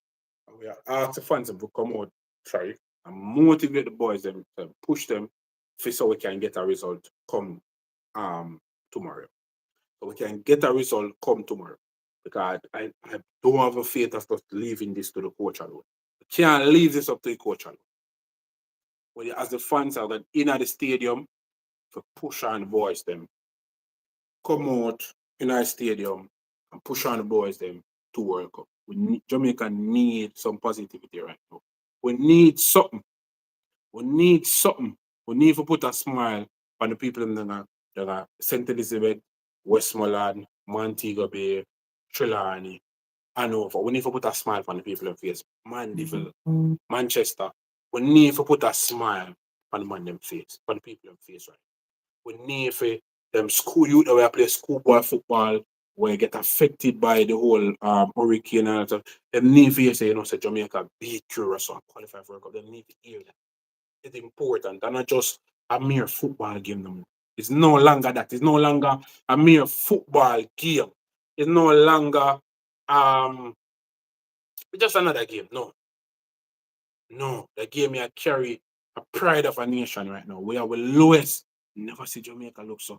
And we are ask the fans to come out, sorry, and motivate the boys them to push them so we can get a result come tomorrow. So we can get a result come tomorrow. Because I don't have a faith of just leaving this to the coach alone. We can't leave this up to the coach alone. But as the fans are in at the stadium to push on the boys them, come out in our stadium and push on the boys them to World Cup. Jamaica need some positivity right now. We need something. We need something. We need to put a smile on the people in the St. Elizabeth, Westmoreland, Montego Bay, Trelawney, Hanover. We need to put a smile on the people in face. Mandeville, Manchester. We need to put a smile on the man them face, on the people in face right. We need for them school youth that we play schoolboy football where get affected by the whole hurricane and stuff. Them need for say, say Jamaica beat Curaçao and qualify for World Cup. They need to hear that. It's important and not just a mere football game no more. It's no longer that. It's no longer a mere football game. It's no longer just another game. No. No. The game here carry a pride of a nation right now. We are the lowest. Never see Jamaica look so.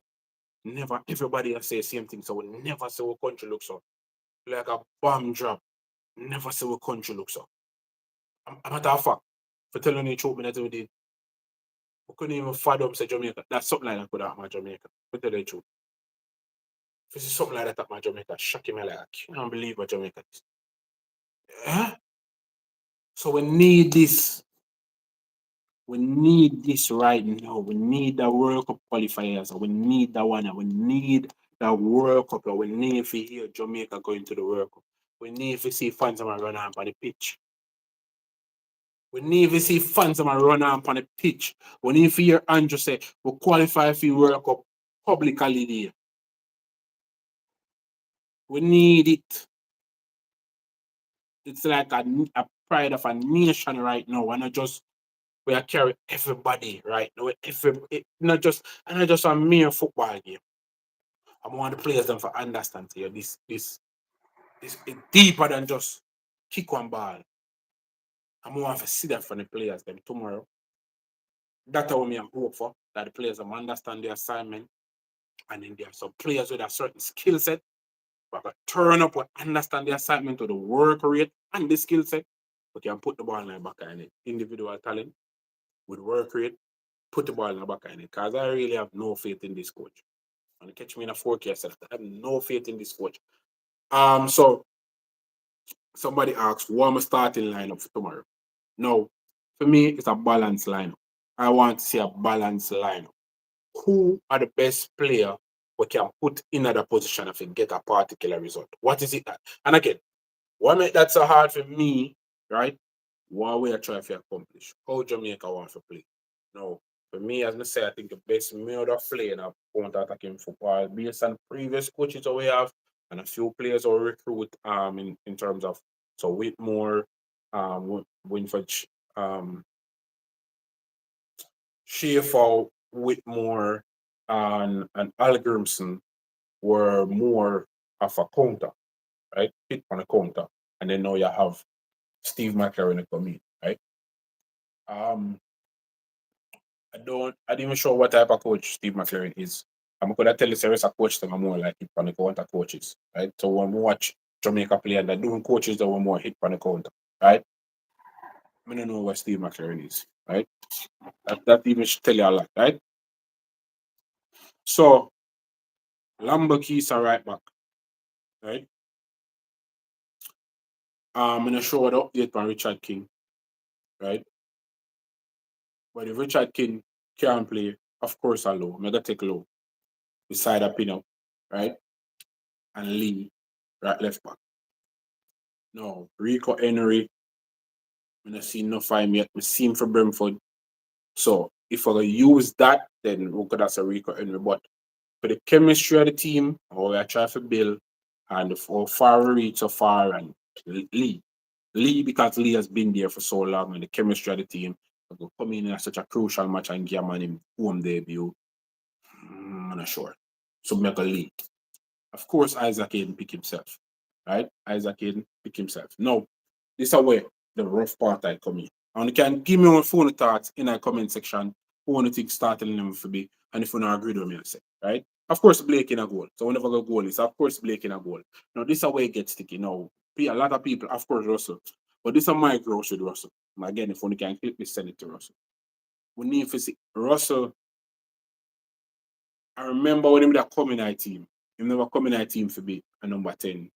Never everybody has say the same thing. So we never see what country looks so. Like a bomb drop. Never see what country looks so. A matter of fact, for telling you the truth, that we did. We couldn't even fathom say Jamaica. That's something like that could happen at Jamaica. For tell you the truth. If you see something like that at my Jamaica, shocking me like I can't believe what Jamaica is. Eh? So we need this. We need this right now. We need the World Cup qualifiers. We need that one. We need the World Cup. We need to hear Jamaica going to the World Cup. We need to see fans run on the pitch. We need to see fans run on the pitch. We need to hear Andrew say we qualify for the World Cup publicly there. We need it. It's like a pride of a nation right now. And not just we are carrying everybody right now. Not just a mere football game. I want the players them to understand here. This is deeper than just kick one ball. I want to see that from the players them tomorrow. That's what I hope for. That the players them understand the assignment. And then there are some players with a certain skill set. But turn up and understand the assignment or the work rate and the skill set. We can put the ball in the back of it. Individual talent with work rate, put the ball in the back of it. Because I really have no faith in this coach. And catch me in a 4K, I have no faith in this coach. So somebody asked, what am I starting lineup for tomorrow? No, for me, it's a balanced lineup. I want to see a balanced lineup. Who are the best player we can put in other position if we get a particular result? What is it that? And again, what make that so hard for me, right? What we are trying to accomplish? How Jamaica wants to play? No, for me, as I say, I think the best mode of playing a counter-attacking football based on previous coaches that we have and a few players we recruit in terms of so Whitmore, Winford, Schaefer, Whitmore, and Al Grimson were more of a counter, right? Hit on a counter. And then now you have Steve McLaren come in, right? I didn't even sure what type of coach Steve McLaren is. I'm gonna tell you serious a coach them are more like hit on the counter coaches, right? So when we watch Jamaica play and they're doing coaches that were more hit on the counter, right? I don't know what Steve McLaren is, right? That even should tell you a lot, right? So Lamberkeys are right back, right? I'm gonna show the update on Richard King. right? But if Richard King can't play, of course, I low. I'm gonna take low beside a Pino, right? And Lee, right left back. No, Rico Henry, I don't see no five yet. I see him for Brentford. So if I use that, then we could have a Rico Henry. But for the chemistry of the team, or we are trying to build, and for far we reach so far, and Lee. Lee, because Lee has been there for so long, and the chemistry of the team, will come in at such a crucial match and give man him home debut. I'm not sure. So make a Lee. Of course, Isaac Hayden pick himself, right? Isaac Hayden pick himself. No, this is where the rough part I come in. And you can give me one phone thoughts in the comment section who want to think starting them for me, and if you not agree with me, I say, right? Of course, Blake in a goal. So whenever the goal is, of course, Blake in a goal. Now, this is where it gets sticky. Now, a lot of people, of course, Russell. But this is my growth with Russell. Again, if you can click me, send it to Russell. We need to see Russell. I remember when he was coming at team. He never coming at team for be a number 10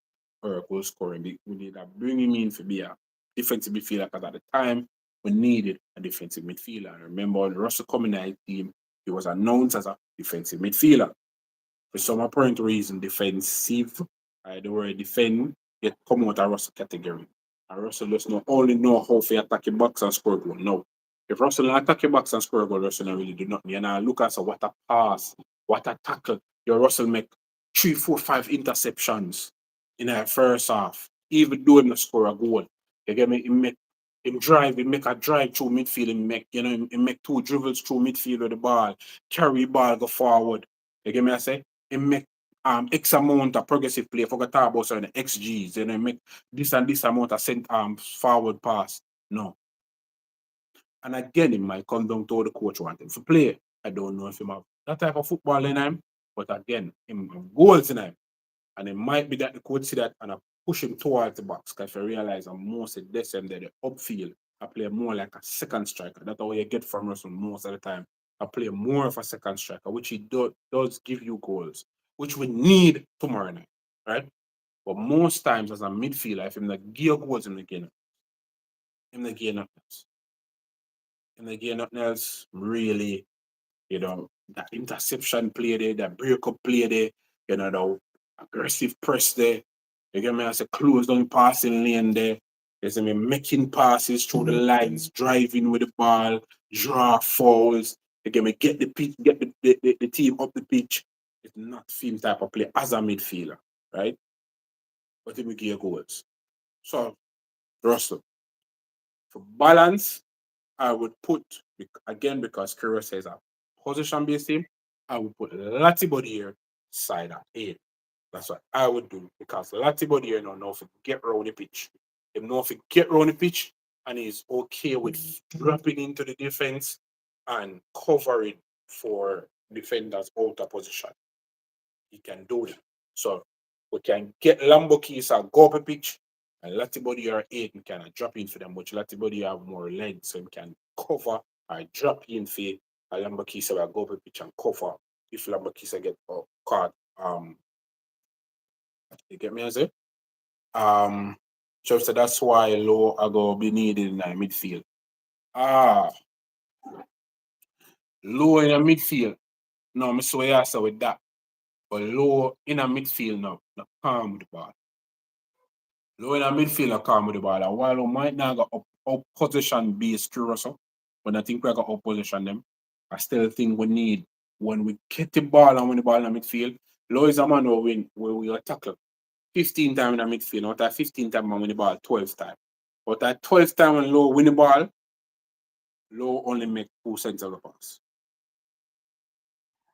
or a goal scoring. We need to bring him in for be a defensive midfielder because at the time we needed a defensive midfielder. I remember when Russell coming at team, he was announced as a defensive midfielder. For some apparent reason, defensive, the word defend, get come out of Russell category. And Russell does not only know how to attack the box and score goal. No. If Russell not attack the box and score goal, Russell not really do nothing. You know, look at so what a pass, what a tackle. Your Russell make 3, 4, 5 interceptions in the first half. Even though him not score a goal. You get me? He make a drive through midfield, he make two dribbles through midfield with the ball, carry ball, go forward. You get me? I say? He make X amount of progressive play. I forgot to talk about the XGs. You know, make this and this amount of sent forward pass. No. And again, it might come down to the coach want him to play. I don't know if he have that type of football in him, but again, him have goals in him. And it might be that the coach see that and I push him towards the box. Because if I realize I'm most of this and the upfield, I play more like a second striker. That's how you get from Russell most of the time. I play more of a second striker, which he does give you goals, which we need tomorrow night, right? But most times as a midfielder, if I'm not gear goals in the game, I'm not gear nothing else. I'm not gear nothing else, really, that interception play there, that breakup play there, the aggressive press there. You get me? I say close down passing lane there. You see me making passes through the lines, driving with the ball, draw fouls. You get me? Get the pitch, get the team up the pitch. It's not film type of play as a midfielder, right? But then we get goals. So Russell, for balance, I would put again because Kuro says a position based team. I would put Latibody here side at 8. That's what I would do because Latibody here know if he get around the pitch. He know if he get around the pitch and he's okay with dropping into the defense and covering for defenders out of position. He can do that. So we can get Lambo keys and go up a pitch and Latibody or 8 and kind of drop in for them, but Latibody have more legs so he can cover or drop in for a Lambo keys will go up a pitch and cover if Lambo keys get caught. You get me, I say? So that's why low I go be needed in the midfield. Ah, low in the midfield. No, I saw you say with that. But low in a midfield now, not calm with the ball. Low in a midfield, not calm with the ball. And while we might not go up position based Curaçao, but I think we got up position them. I still think we need when we get the ball and win the ball in the midfield. Low is a man who win where we are tackle 15 times in the midfield. Not that 15 times when win the ball 12 times. But that 12 time when Low win the ball, Low only make 2 cents of the pass.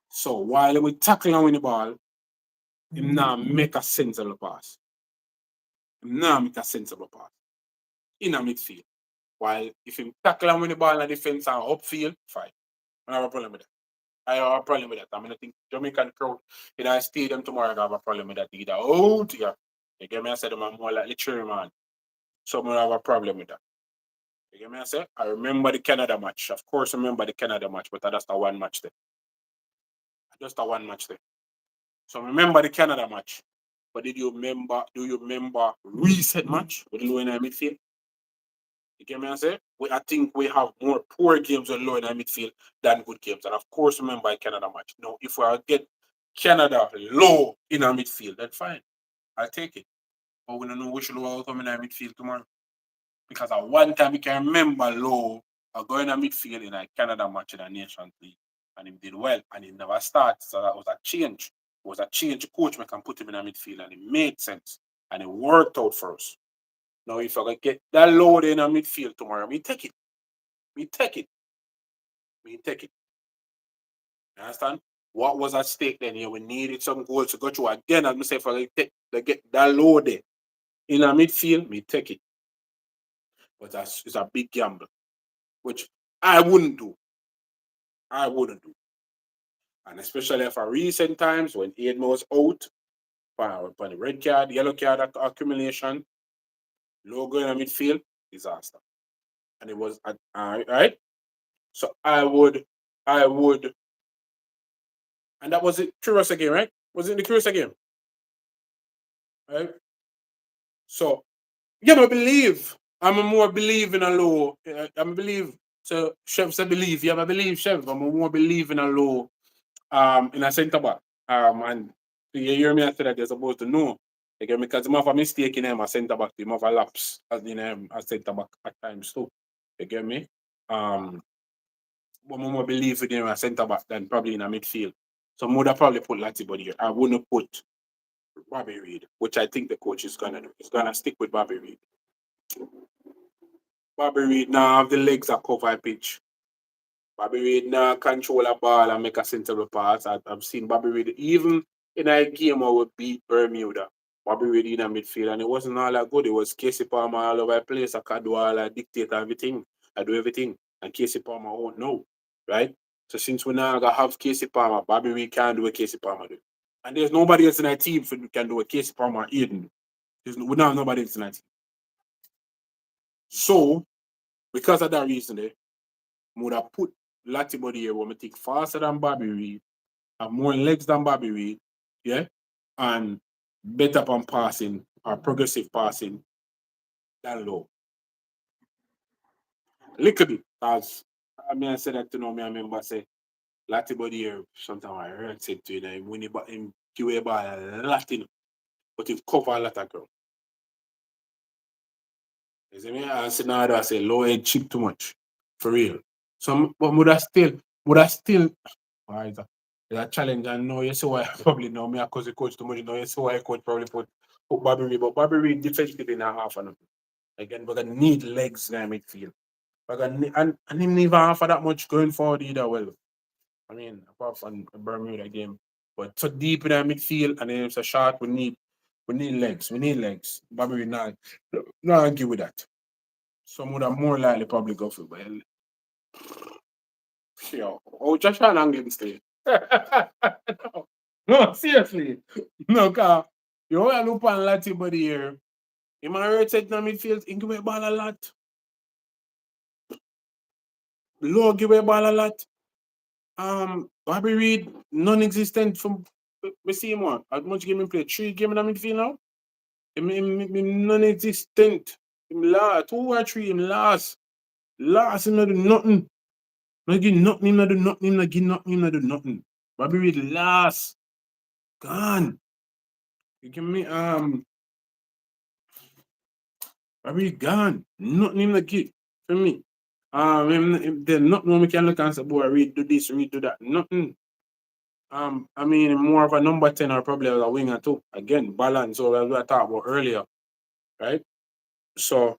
So while we tackle and win the ball, him now make a sense of the pass. Him now make a sense of the pass. In a midfield. While if him tackle and win the ball in the defense and upfield, fine. I don't have a problem with that. I have a problem with that. I mean, I think Jamaican crowd in our stadium tomorrow I have a problem with that either. Oh dear. You get me? I said I'm more like literary man. So I have a problem with that. You get me? I say? I remember the Canada match. Of course I remember the Canada match, but that's the one match there. Just a one match there. So remember the Canada match. But do you remember recent match with Low in our midfield? You get me? I say I think we have more poor games with low in our midfield than good games. And of course, remember Canada match. No, if we get Canada low in our midfield, then fine. I'll take it. But we don't know which low will come in our midfield tomorrow. Because at one time we can remember low going in midfield in a Canada match in a Nations League. And he did well and he never started. So that was a change. It was a change coach we can put him in a midfield and it made sense. And it worked out for us. Now if I get that load in a midfield tomorrow, we take it. We take it. We take it. You understand? What was at stake then here? We needed some goals to go through again. As I say, if I get that load there in a midfield, we take it. But it's a big gamble, which I wouldn't do. I wouldn't do. And especially for recent times when Aiden was out for the red card, yellow card accumulation, logo in the midfield, disaster. And it was right. So I would, and that was it. Curaçao game, right? Was it the Curaçao game? Right. So yeah, I believe. I'm a more believe in a low. I'm a believe. So chefs, I believe. Yeah, I believe chef. I'm a more believe in a low. In a centre back. And you hear me after that, they're supposed to know. Again, because you have a mistake in him, a centre back, you have a lapse as in a centre back at times too. You get me? But more believe in him a centre back than probably in a midfield. So more probably put Latibody here. I wouldn't put Bobby Reid, which I think the coach is gonna do. He's gonna stick with Bobby Reid. Bobby Reid now have the legs that cover pitch. Bobby Reid now control a ball and make a sensible pass. I've seen Bobby Reid even in a game where we beat Bermuda. Bobby Reid in a midfield and it wasn't all that good. It was Casey Palmer all over the place. I can do all that dictate everything. I do everything. And Casey Palmer won't know. Right? So since we now gonna have Casey Palmer, Bobby Reid can't do what Casey Palmer do. And there's nobody else in our team who can do what Casey Palmer or Aiden. We don't have nobody else in our team. So because of that reason, I would have put Latibody here where I think faster than Bobby Reid, have more legs than Bobby Reid, yeah, and better on passing or progressive passing than low. Little bit, as I said that to know me, I remember say Latibody here, sometimes I heard said to you that when him give a ball a lot in, but he cover a lot of ground. You see me? I said now I say low head chip too much. For real. So but would I still why is that? It's a challenge and no, you see why I probably know me because the coach too much, you know, you see why I coach probably put Bobby Reid, but Bobby Reid defensively in a half and again, we're gonna need legs in the midfield. We're gonna need, and him even half of that much going forward either well. I mean, apart from the Bermuda game. But so deep in the midfield and then it's a shot, we need legs. We need legs. Bobby Reid not argue with that. Some would have more likely probably go for well. Yo, oh, Joshua Langley stay. no, no, seriously. No, car. You know, I look on Lati body here. You might hurt it in the midfield, he give away ball a lot. Low give away ball a lot. Bobby Reid, non-existent from we see him one. How much game he play? 3 games in the midfield now? Him non-existent. Him last, 2 or 3, him last. Last, him not do nothing. Not give nothing, him not do nothing, him not give nothing, him not do nothing. Bobby Reid last. Gone. You give me Bobby Reid gone. Nothing him not give for me. There's nothing we can look and say, boy, Reid do this, Reid do that. Nothing. I mean, more of a number 10 or probably as a winger too. Again, balance, so as we talked about earlier, right? So,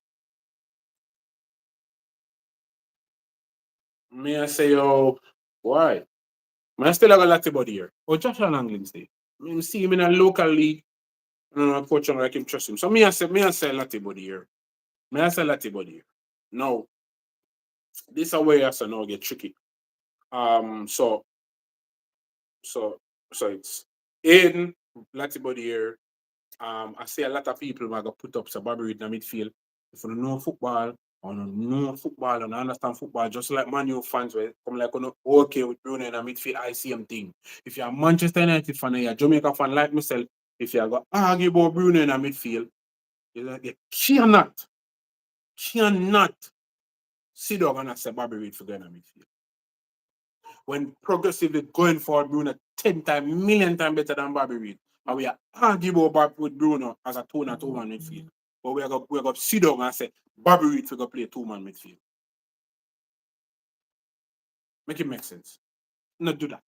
may I say, oh, why? I still have a lot about here. Oh, Joshua Langley stay. I mean, see him in a local league. I don't know, coach and I can trust him. So, me I say a lot about here. Me I say a lot about here. Now, this away has to now get tricky. Um, so, so, so it's Aiden, Latibody here. I see a lot of people are gonna put up some Bobby Reid in the midfield. If you don't know football, or don't know football and understand football, just like Man U fans where come like okay with Bruno in the midfield, I see him thing. If you're a Manchester United fan or you're a Jamaica fan like myself, if you're gonna argue about Bruno in the midfield, you cannot. cannot sit down and say Bobby Reid for going to midfield. When progressively going forward, Bruno 10 times, million times better than Bobby Reid. And we are arguing about with Bruno as a two-man midfield. But we're going to sit down and say Bobby Reid for going to play two-man midfield. Make it make sense. Not do that.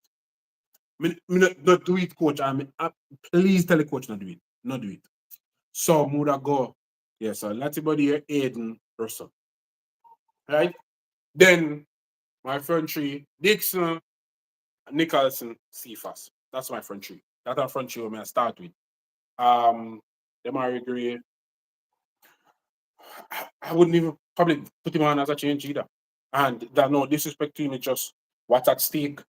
Not do it, coach. Please tell the coach not do it. Not do it. So, Muda go. Yes, so Latibody here, Aiden, Russell. Right? Then, my front three, Dixon, Nicholson, Cephas. That's my front three. That's our front three I'm going to start with. Demari Gray, I wouldn't even probably put him on as a change either. And that no disrespect to him, it's just what's at stake.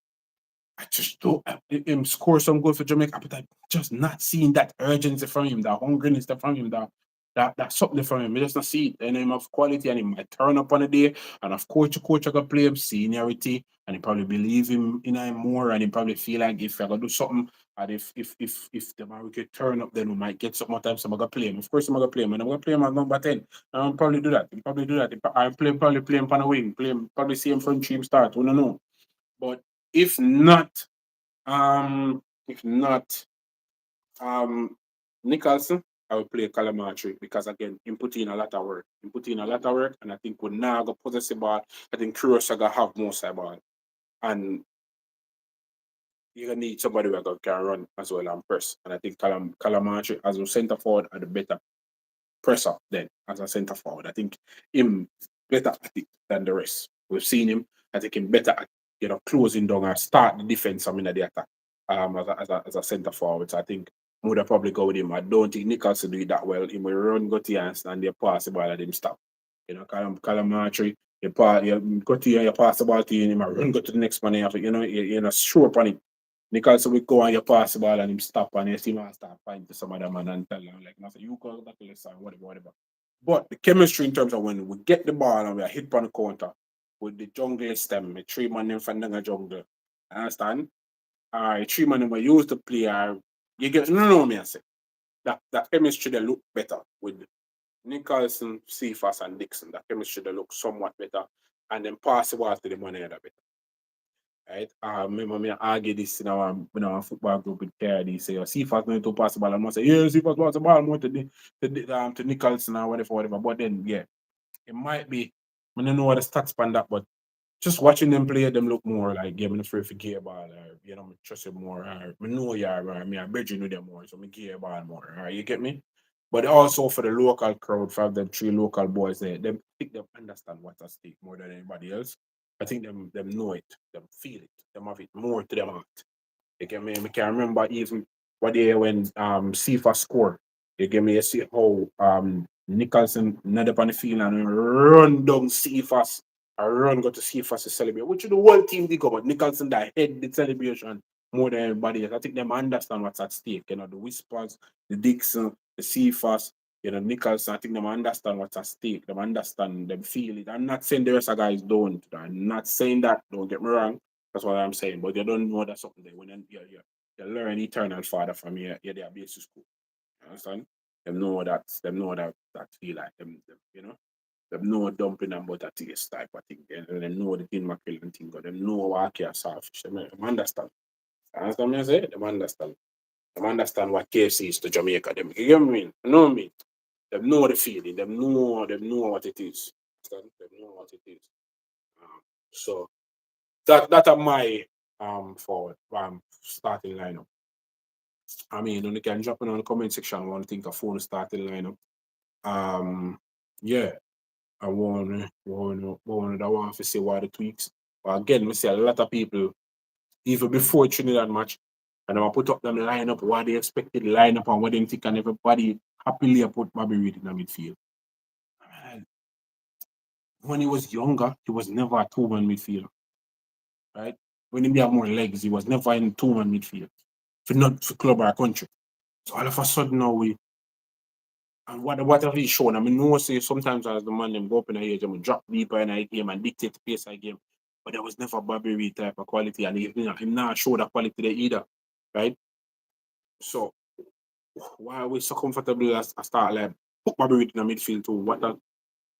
I just don't him score some goals for Jamaica, but I'm just not seeing that urgency from him, that hungriness from him, that something from him. I just not see it. And him of quality and he might turn up on a day. And of course, the coach I can play him seniority and he probably believe him in him more and he probably feel like if I gotta do something and if the man could turn up, then we might get some more time. So I'm gonna play him. Of course, I'm gonna play him and I'm gonna play him at number 10. I'll probably do that. I probably play him on a wing, play him, probably see him from team start. We don't know. But if not, um, if not, Nicholson, I will play Calamatri because again, he put in a lot of work. He put in a lot of work, and I think when now go possess the ball, I think Curaçao gonna have most of the ball, and you're gonna need somebody who can run as well and press. And I think Calamatri as a centre forward are the better presser then as a centre forward. I think him better at it than the rest. We've seen him. I think him better at closing down and start the defense. I mean, the attack as a centre forward. So I think I would have probably go with him. I don't think Nicholson do it that well. He will run, go to hands, and they pass the ball at him stop. Calamatri, you go to you pass the ball to him, and run, go to the next man. You're not sure upon it. Nicholson will go and you pass the ball and him stop and you see him start fighting to some other man and tell him like, you go back to the side, whatever. But the chemistry in terms of when we get the ball and we are hit on the counter with the jungle stem, the 3 man in front of the jungle. Understand? Alright, 3 man we use to play you get no me I say. That chemistry they look better with Nicholson, Cephas and Dixon. That chemistry they look somewhat better. And then pass the ball to the man better. Right? I remember me argue this in our football group with Terry. They say, see if I going to pass the ball. I must say, yeah, see if I pass the ball more to Nicholson or whatever. But then, yeah, it might be, I don't know what the stats span that, but just watching them play, them look more like giving the free for gear ball, or me trust it more, or I know you are, or me I bet you know them more, so me gear ball more, or you get me? But also for the local crowd, for them 3 local boys there, them think they understand what's at stake more than anybody else. I think them know it, them feel it, them have it more to them heart. You get me? I can remember even what day when Sifa scored. You get me? You see how Nicholson not up on the field and run down Cephas. I run go to Cephas to celebrate. Which the whole team did go, but Nicholson that head the celebration more than everybody else. I think them understand what's at stake. The whispers, the Dixon, the Cephas, Nicholson. I think them understand what's at stake. Them understand, them feel it. I'm not saying the rest of guys don't. I'm not saying that. Don't get me wrong. That's what I'm saying. But you don't know that's something there. When you learn eternal father from their basic school. You understand? Them know that feel like them know dumping and butter taste type of thing. And they know the thing mackerel and thing. Them know what care soft. Them understand. You understand me I say? Them understand. Them understand what KFC is to Jamaica. Them you get me? You know me? Them know the feeling. Them know what it is. Understand? Them know what it is. So that are my forward starting lineup. I mean, you can drop in on the comment section one think of phone starting lineup. Yeah, I want to see what the tweaks. But again, we see a lot of people even before Trinidad match, and I put up them lineup, what they expected lineup and what they think, and everybody happily put Bobby Reid in the midfield. Man, when he was younger, he was never a 2-man midfielder, right? When he had more legs, he was never in 2-man midfield. For not for club or country. So all of a sudden now and what have he shown? I mean, no say sometimes as the man them go up in the age, them drop deeper in a game and dictate the pace of the game. But there was never Bobby Reid type of quality, and he not show that quality there either, right? So why are we so comfortable as start like put Bobby Reid in the midfield too?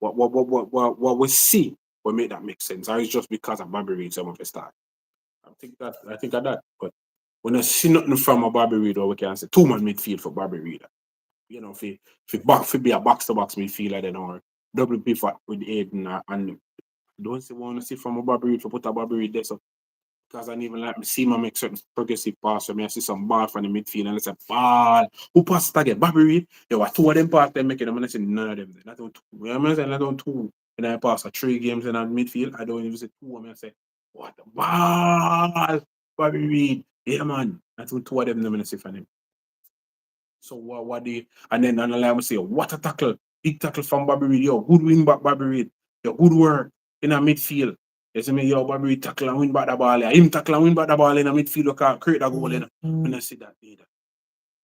what we see will make that make sense. Or it's just because of Bobby Reed some of the start. I think of that. But when I see nothing from a Bobby Reed, or we can say two-man midfield for Bobby Reed. You know, if it be a box to box midfielder then or double pivot with Aiden and don't say want to see from a Bobby Reed for put a Bobby Reed there. So because I even like me see my make certain progressive pass for me. I see some ball from the midfield and I say ball. Who passed it again? Bobby Reed. There were two of them pass them making them and I say none of them. Not on two. You know what I'm saying? Not on two. And I pass a 3 games in the midfield. I don't even say two of them. I say, what the ball? Bobby Reed. Yeah man. Not on two of them I see from him. So what the and then another line will say, what a tackle. Big tackle from Bobby Reed. Yo, good win back Bobby Reed. Yo, good work in a midfield. You see me, yo, Bobby Reed tackle and win back the ball. Yeah. Him tackle and win back the ball in a midfield. You can create that goal in. When I see that either.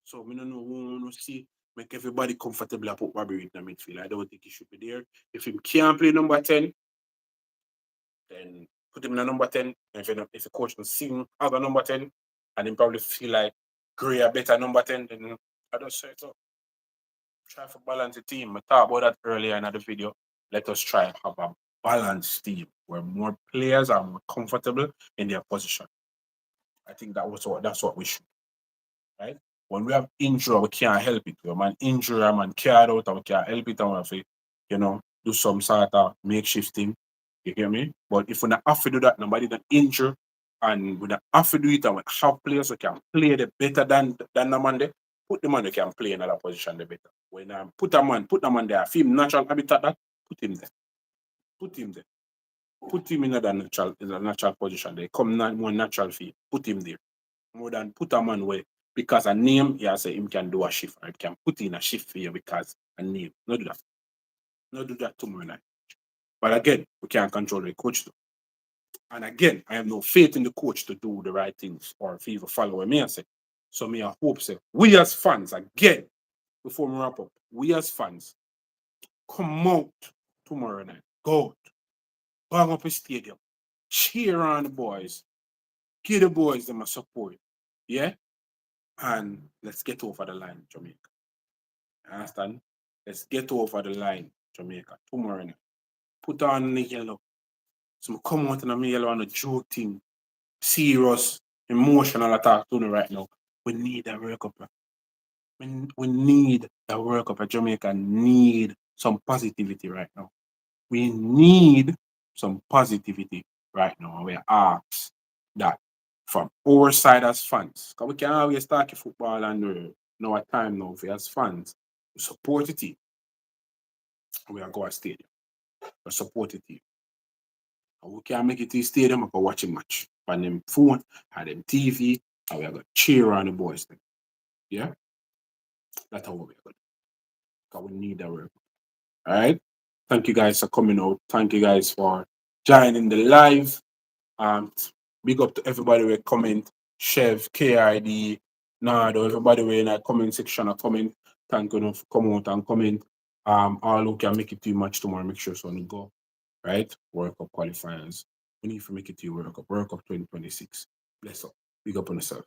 So I don't know who want to see make everybody comfortable and put Bobby Reed in the midfield. I don't think he should be there. If he can't play number 10, then put him in a number 10. If the coach can see him as a number 10, and then probably feel like Gray a better number 10, then I just say so. Try to balance the team. I talked about that earlier in the video. Let us try and have a balanced team where more players are more comfortable in their position. I think that's what we should, right? When we have injury, we can't help it. When man injury, man carried out, and we can't help it, and we have to, do some sort of makeshift thing. You get me? But if we not have to do that, nobody that injure, and we not have to do it, and we have players who can play the better than the man there, put the man who can play in another position the better. When put a man there, film natural habitat that, put him there. Put him there. Put him in a natural position. They come more natural feel. Put him there. More than put a man where because a name, yeah, say him can do a shift, or he can put in a shift for you because a name. Not do that. Not do that tomorrow night. But again, we can't control the coach too. And again, I have no faith in the coach to do the right things or if he even follow what me I say. So me I hope say we as fans, again, before we wrap up, we as fans, come out tomorrow night. Go out. Bang up a stadium. Cheer on the boys. Give the boys them a support. Yeah? And let's get over the line, Jamaica. Understand? Let's get over the line, Jamaica. Tomorrow night. Put on the yellow. So come out in the yellow on a joke thing. Serious, emotional attack to me right now. We need a World Cup. We need a World Cup. Jamaica need some positivity right now. We need some positivity right now. We ask that from our side as fans. Because we can always talk football and no time now for as fans. We support the team. We are going to stadium. We support the team. And we can't make it to the stadium and go watch a match. On them phone, on them TV, and we are going to cheer on the boys. Then. Yeah? That's how we're going to do. Because we need that work. All right? Thank you guys for coming out. Thank you guys for joining the live. Big up to everybody who comment, Chef, KID, Nardo, everybody who in the comment section of comment. Thank you for come out and comment. All who can make it too much tomorrow, make sure so on go. Right? World Cup qualifiers. We need to make it to World Cup 2026. Bless up. Big up on yourself.